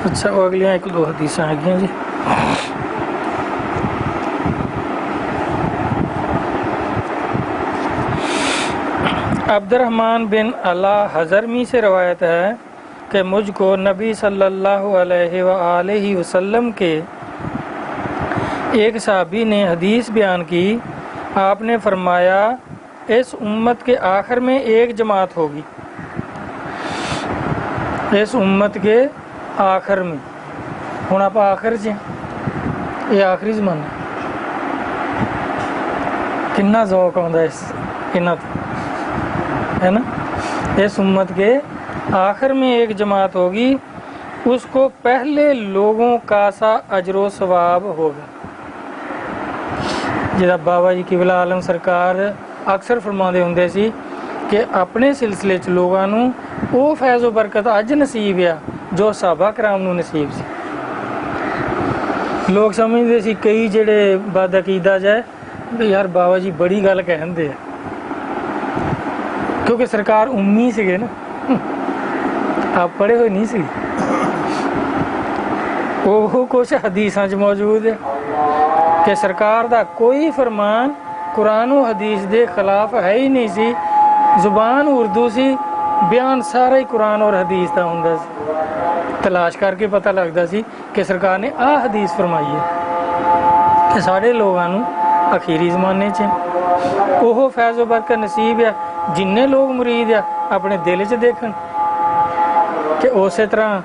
اچھا وہ اگلیاں ایک دو حدیث آ گئی جی. عبد الرحمن بن علا حضرمی سے روایت ہے کہ مجھ کو نبی صلی اللہ علیہ وآلہ وسلم کے ایک صحابی نے حدیث بیان کی. آپ نے فرمایا اس امت کے آخر میں ایک جماعت ہوگی. اس امت کے آخر میں ہوں آپ آخر سے یہ آخری زمانہ کنا ذوق آتا ہے انہاں ہے نا. اس امت کے آخر میں ایک جماعت ہوگی, اس کو پہلے لوگوں کا سا اجر و ثواب ہوگا. جہاں بابا جی قبلہ عالم سرکار اکثر فرماندے ہوندے سی کہ اپنے سلسلے چ لوگاں نوں وہ فیض و برکت اج نصیب ہے جو صحابہ کرام نوں نصیب سی. لوگ سمجھتے سی کئی جڑے بد عقیدہ جائے کہ یار بابا جی بڑی گل کہندے ہیں, کیونکہ سرکار امی سگے نا, آپ پڑھے ہوئے نہیں سی. وہ کچھ حدیثاں چ موجود ہے کہ سرکار دا کوئی فرمان قرآن و حدیث دے خلاف ہے ہی نہیں سی. زبان اردو سی, بیان سارا ہی قرآن اور حدیث دا ہوندا سی. تلاش کر کے پتہ لگتا سی کہ سرکار نے آ حدیث فرمائی ہے کہ سارے لوگاں نوں اخیری زمانے چ وہ فیض و برکت نصیب ہے. جننے لوگ مرید ہے اپنے دل چ دیکھن کہ اسی طرح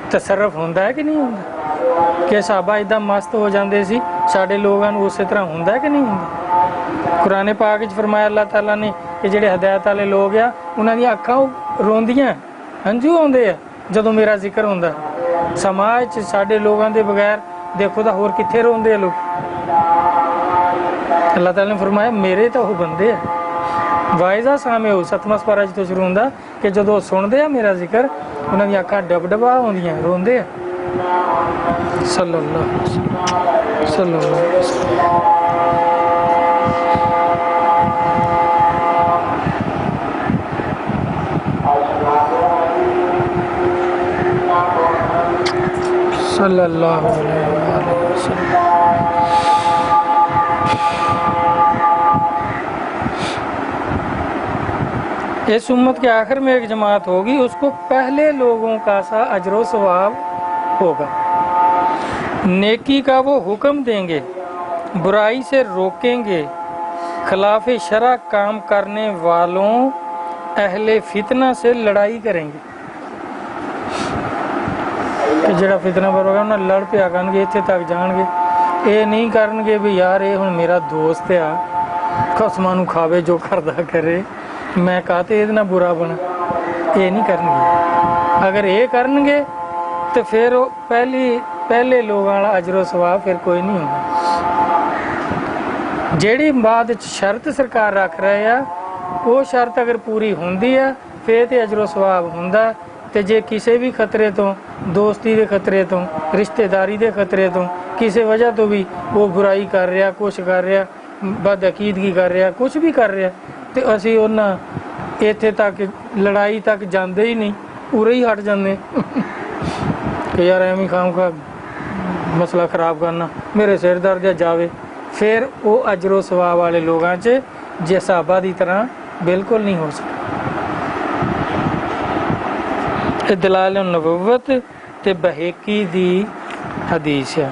تصرف ہوندا ہے کہ نہیں ہوندا, کہ صحابہ ادھا مست ہو جاندے سی, سارے لوگاں اسی طرح ہوندا ہے کہ نہیں ہوندا. قرآن پاک وچ فرمایا اللہ تعالیٰ نے کہ جڑے ہدایت والے لوگ آ انہاں دی اکھاں روندیاں ہنجو آندے آ جدوں میرا ذکر ہوندا. سماج چ سارے لوگاں دے بغیر دیکھو تا ہور کتھے روندے لوگ. اللہ تعالیٰ نے فرمایا میرے تو وہ بندے ہیں وائزہ سامع ہو ستواں سپارہ تو شروع ہوندا کہ جدوں سنتے ہیں میرا ذکر انہاں دی اکھاں ڈب ڈبا ہوندیاں روندے ہیں. صلی اللہ علیہ وسلم صلی اللہ علیہ وسلم. صلی اللہ علیہ وسلم. اس امت کے آخر میں ایک جماعت ہوگی, اس کو پہلے لوگوں کا سا اجر و ثواب ہوگا. نیکی کا وہ حکم دیں گے, برائی سے روکیں گے, خلاف شرع کام کرنے والوں اہل فتنہ سے لڑائی کریں گے. کہ جڑا فتنہ پر ہوگا انہیں لڑ پیا کرن گے, اتنے تک جان گے. یہ نہیں کرن گے بھی یار یہ ہن میرا دوست آ قسماں نوں کھاوے جو کردا کرے میں کہتے یہ نہ برا بنا, یہ نہیں کرن گے. اگر یہ کرن گے تو پھر پہلے لوگوں والا اجر و ثواب پھر کوئی نہیں ہوگا. جیڑی بعد شرط سرکار رکھ رہے ہیں وہ شرط اگر پوری ہوندی ہے پھر تو اجر و ثواب ہوندا. تے جے کسی بھی خطرے تو, دوستی دے خطرے تو, رشتہ داری دے خطرے تو, کسی وجہ تو بھی وہ برائی کر رہا, کچھ کر رہا, بد عقیدگی کر رہا, کچھ بھی کر رہا, تو اسی انہاں اتنے تک لڑائی تک جاندے ہی نہیں, پورے ہی ہٹ جاندے کہ یار ایویں خام کا مسئلہ خراب کرنا, میرے سر درد ہے جاوے. پھر وہ اجر و ثواب والے لوگاں چ جے صحابہ دی طرح بالکل نہیں ہو سکتا. دلائل النبوت تے بہیقی دی حدیث ہے.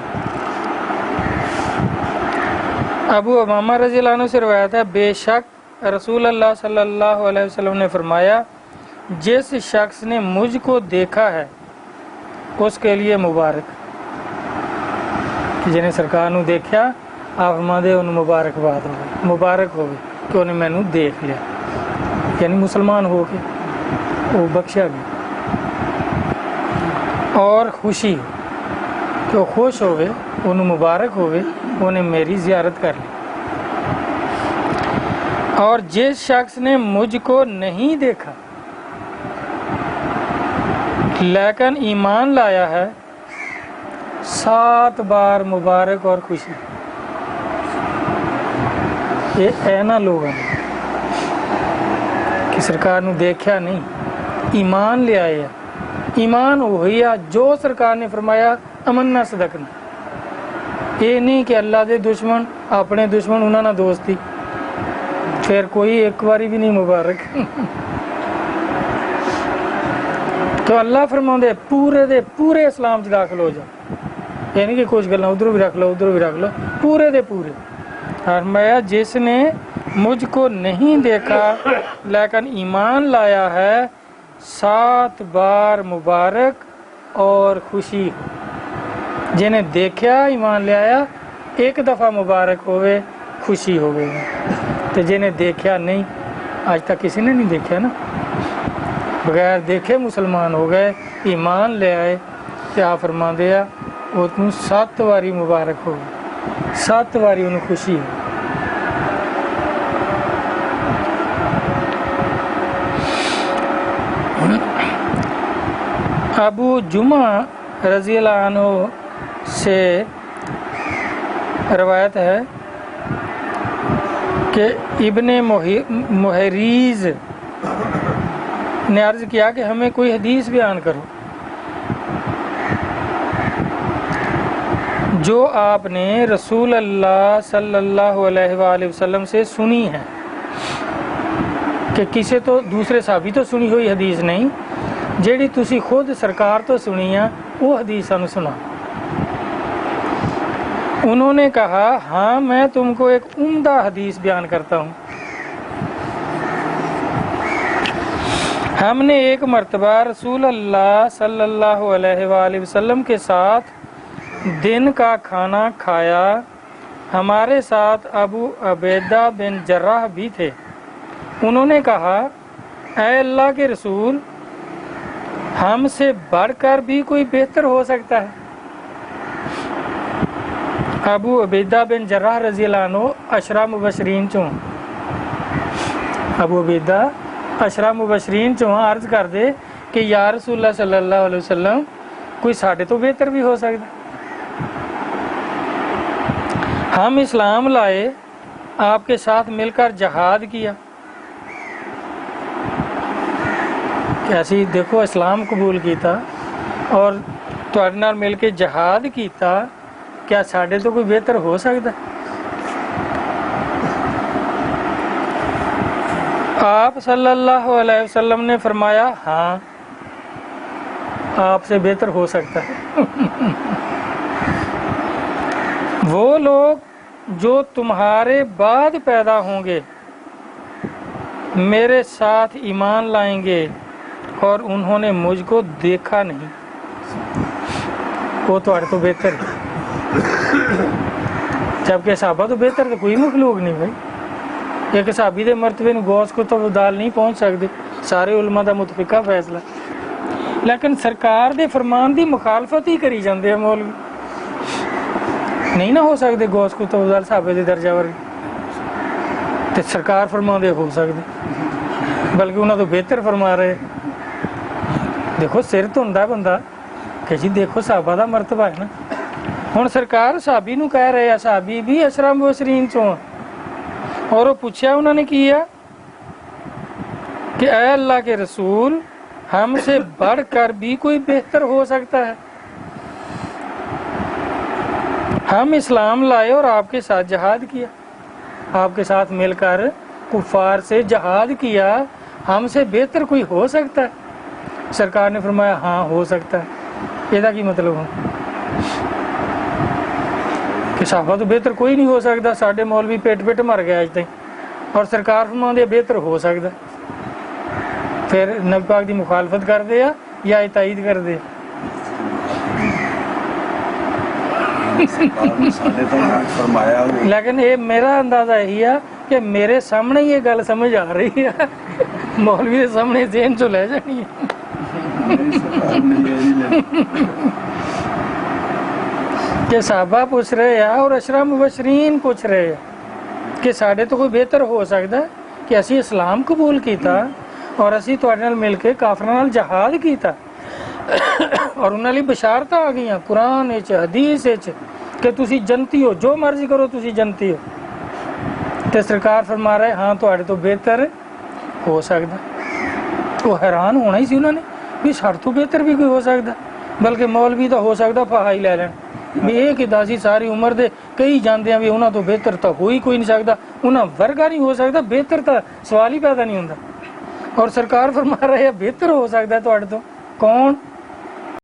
ابو امامہ رضی اللہ عنہ سے روایت ہے, بے شک رسول اللہ صلی اللہ علیہ وسلم نے فرمایا جس شخص نے مجھ کو دیکھا ہے اس کے لیے مبارک. جنہیں سرکار نو دیکھا آپ فرماندے انہوں مبارکباد ہوگی, مبارک ہوگی کہ انہیں میں نو دیکھ لیا, یعنی مسلمان ہو کے وہ بخشا گیا. اور خوشی کہ وہ خوش ہوئے, انہوں مبارک ہوئے انہیں میری زیارت کر لی. اور جس شخص نے مجھ کو نہیں دیکھا لیکن ایمان لایا ہے 7 بار مبارک اور خوشی. یہ اینا لوگ ہیں کہ سرکار نو دیکھا نہیں, ایمان لے آئے, ایمان وہی ہے جو سرکار نے فرمایا امنا صدقنا. یہ نہیں کہ اللہ دے دشمن اپنے دشمن انہوں نے دوستی، پھر کوئی ایک باری بھی نہیں مبارک. تو اللہ فرماؤں پورے دے پورے اسلام چ داخل ہو جاؤ، یہ نہیں کہ کچھ گلاں ادھر بھی رکھ لو ادھر بھی رکھ لو، پورے دے پورے. فرمایا جس نے مجھ کو نہیں دیکھا لیکن ایمان لایا ہے 7 بار مبارک اور خوشی ہو. جنہیں دیکھا ایمان لے آیا ایک دفعہ مبارک ہوئے خوشی ہوئے. تو جنہیں دیکھا نہیں، آج تک کسی نے نہیں دیکھا نا، بغیر دیکھے مسلمان ہو گئے ایمان لے آئے تو آپ فرما دیا وہ تم 7 باری مبارک ہو، 7 باری انہوں خوشی ہو. ابو جمعہ رضی اللہ عنہ سے روایت ہے کہ ابن محریز نے عرض کیا کہ ہمیں کوئی حدیث بیان کرو جو آپ نے رسول اللہ صلی اللہ علیہ وآلہ وسلم سے سنی ہے. کہ کسی تو دوسرے صحابی تو سنی ہوئی حدیث نہیں، جیڑی تسی خود سرکار تو سنی ہے وہ حدیث سانو سنا. انہوں نے کہا ہاں میں تم کو ایک عمدہ حدیث بیان کرتا ہوں. ہم نے ایک مرتبہ رسول اللہ صلی اللہ علیہ وآلہ وسلم کے ساتھ دن کا کھانا کھایا. ہمارے ساتھ ابو عبیدہ بن جراح بھی تھے. انہوں نے کہا اے اللہ کے رسول، ہم سے بڑھ کر بھی کوئی بہتر ہو سکتا ہے؟ ابو عبیدہ بن جراح رضی اللہ عنہ عشرہ مبشرین چوں، ابو عبیدہ عشرہ مبشرین چوں عرض کر دے کہ یا رسول اللہ صلی اللہ علیہ وسلم کوئی ساڑھے تو بہتر بھی ہو سکتا. ہم اسلام لائے، آپ کے ساتھ مل کر جہاد کیا. ایسی دیکھو اسلام قبول کیتا اور تواڈے نال مل کے جہاد کیتا، کیا ساڈے تو کوئی بہتر ہو سکتا؟ آپ صلی اللہ علیہ وسلم نے فرمایا ہاں آپ سے بہتر ہو سکتا ہے. وہ لوگ جو تمہارے بعد پیدا ہوں گے میرے ساتھ ایمان لائیں گے اور انہوں نے مجھ کو دیکھا نہیں، وہ تو بہتر ہے. جبکہ صحابہ تو بہتر تو کوئی مخلوق نہیں بھائی. ایک صحابی دے مرتبے نو غوث کو تو دال نہیں پہنچ سکتے، سارے علماء دا متفقہ فیصلہ. لیکن سرکار دے فرمان دی مخالفت ہی کری جاندے ہیں مولوی. نہیں نہ ہو سکتے غوث کو تو دال صحابے دے درجہ ورگے، تے سرکار فرما دے ہو سکتے، بلکہ انہاں تو بہتر فرما رہے. دیکھو سر تو ہوندا بندہ کہ جی دیکھو صحابہ دا مرتبہ ہے نا. ہن سرکار صحابی نو کہہ رہے ہیں، صحابی بھی عشرہ مبشرین چوں، اور وہ پوچھا انہوں نے کیا کہ اے اللہ کے رسول، ہم سے بڑھ کر بھی کوئی بہتر ہو سکتا ہے؟ ہم اسلام لائے اور آپ کے ساتھ جہاد کیا، آپ کے ساتھ مل کر کفار سے جہاد کیا، ہم سے بہتر کوئی ہو سکتا ہے؟ سرکار نے فرمایا ہاں ہو سکتا ہے. یہ کی مطلب ہو کہ صحابہ تو بہتر کوئی نہیں ہو سکتا، ساڈے مولوی پیٹ مر گیا اج تک، اور سرکار فرماندے بہتر ہو سکتا. پھر نبی پاک دی مخالفت کر دے یا تائید کر دے؟ لیکن یہ میرا اندازہ یہی ہے کہ میرے سامنے یہ گل سمجھ آ رہی ہے، مولوی کے سامنے ذہن چو لے جانی ہے. کہ صحابہ پوچھ رہے ہیں اور عشرہ مبشرین پوچھ رہے ہیں کہ ساڈے تو کوئی بہتر ہو سکتا ہے کہ اسی اسلام قبول کیتا اور اسی تواڈے نال مل کے کافراں نال جہاد کیتا، اور انہاں لئی بشارتاں آ گئیاں قرآن وچ حدیث وچ کہ تسی جنتی ہو، جو مرضی کرو تسی جنتی ہو. تے سرکار فرما رہے ہاں تواڈے تو بہتر ہو سکتا. وہ حیران ہونا ہی سی انہوں نے ਵੀ ਸਾਡੇ ਤੋਂ ਬਿਹਤਰ ਵੀ ਕੋਈ ਹੋ ਸਕਦਾ, ਬਲਕਿ ਮੌਲਵੀ ਤਾਂ ਹੋ ਸਕਦਾ ਫਾਹਾ ਹੀ ਲੈ ਲੈਣ ਵੀ ਇਹ ਕਿੱਦਾਂ ਸੀ ਸਾਰੀ ਉਮਰ ਦੇ ਕਈ ਜਾਂਦੇ ਆ ਵੀ ਉਹਨਾਂ ਤੋਂ ਬਿਹਤਰ ਤਾਂ ਹੋ ਹੀ ਕੋਈ ਨਹੀਂ ਸਕਦਾ, ਉਹਨਾਂ ਵਰਗਾ ਨਹੀਂ ਹੋ ਸਕਦਾ, ਬਿਹਤਰ ਤਾਂ ਸਵਾਲ ਹੀ ਪੈਦਾ ਨਹੀਂ ਹੁੰਦਾ। ਔਰ ਸਰਕਾਰ ਫਰਮਾ ਰਹੀ ਹੈ ਬਿਹਤਰ ਹੋ ਸਕਦਾ ਤੁਹਾਡੇ ਤੋਂ, ਕੌਣ?